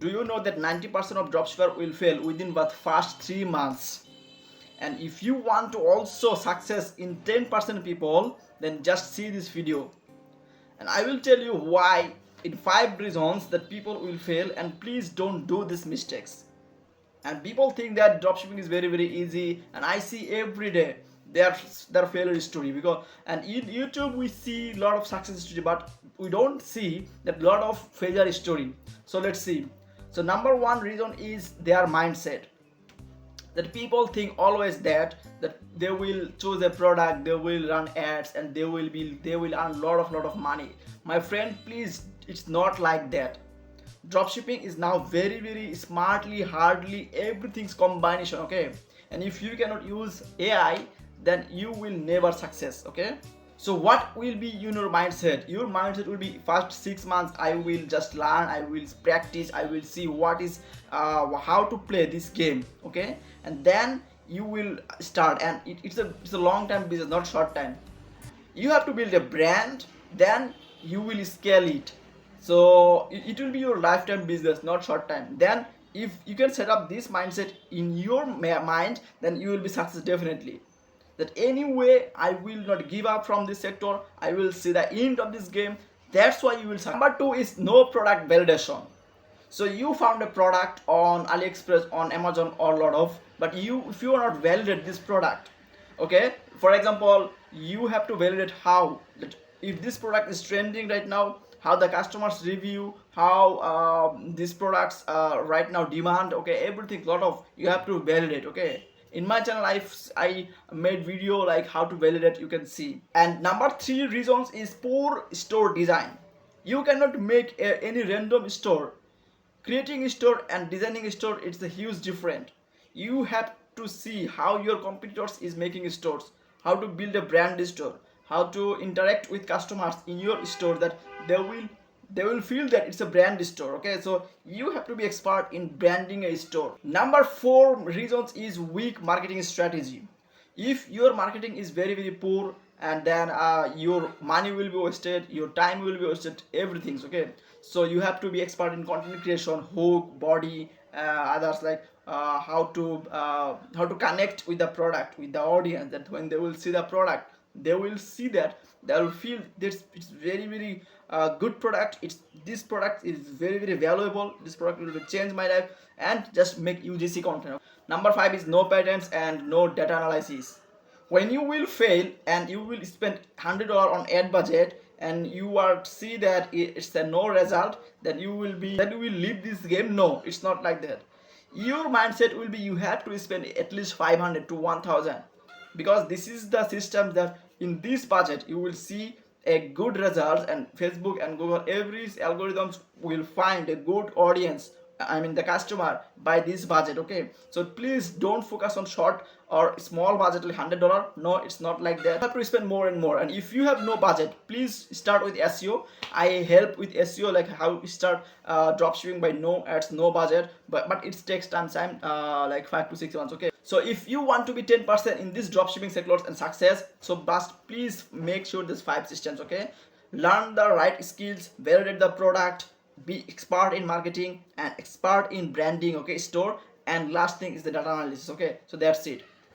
Do you know that 90% of dropshipper will fail within but first 3 months? And if you want to also success in 10% people, then just see this video. And I will tell you why in 5 reasons that people will fail, and please don't do these mistakes. And people think that dropshipping is very easy, and I see every day their failure story. Because and in YouTube we see a lot of success story, but we don't see that lot of failure story. So let's see. So number one reason is their mindset, that people think always that they will choose a product, they will run ads, and they will earn lot of money. My friend, please, it's not like that. Dropshipping is now very smartly, hardly everything's combination, okay? And if you cannot use AI, then you will never success, okay? So what will be your mindset? Your mindset will be first 6 months I will just learn, I will practice, I will see what is how to play this game, okay? And then you will start, and it's a long time business, not short time. You have to build a brand, then you will scale it. So it will be your lifetime business, not short time. Then if you can set up this mindset in your mind, then you will be success definitely. That anyway I will not give up from this sector, I will see the end of this game. That's why you will succeed. Number two is no product validation. So you found a product on AliExpress, on Amazon, or lot of, but if you are not validate this product, okay, for example, you have to validate how that if this product is trending right now, how the customers review, how these products right now demand, okay, everything lot of you have to validate, okay? In my channel I made video like how to validate, you can see. And number three reasons is poor store design. You cannot make any random store. Creating a store and designing a store, it's a huge difference. You have to see how your competitors is making stores, how to build a brand store, how to interact with customers in your store, that they will feel that it's a brand store, okay? So you have to be expert in branding a store. Number four reasons is weak marketing strategy. If your marketing is very poor, and then your money will be wasted, your time will be wasted, everything's okay. So you have to be expert in content creation, hook, body, others, like how to connect with the product, with the audience, that when they will see the product, they will see that they will feel this it's very good product. This product is very valuable, this product will change my life, and just make UGC content. Number five is no patterns and no data analysis. When you will fail and you will spend $100 on ad budget, and you are see that it's a no result, then you will leave this game. No, it's not like that. Your mindset will be you have to spend at least 500 to 1000, because this is the system that in this budget you will see a good result, and Facebook and Google, every algorithms will find a good audience, I mean the customer, by this budget, okay? So please don't focus on short or small budget like $100. No, it's not like that. You have to spend more and more. And if you have no budget, please start with SEO. I help with SEO, like how we start dropshipping by no ads, no budget, but it takes time, like 5 to 6 months, okay? So if you want to be 10% in this dropshipping sectors and success, so must please make sure this 5 systems, okay? Learn the right skills, validate the product, be expert in marketing and expert in branding, okay, store, and last thing is the data analysis, okay? So that's it.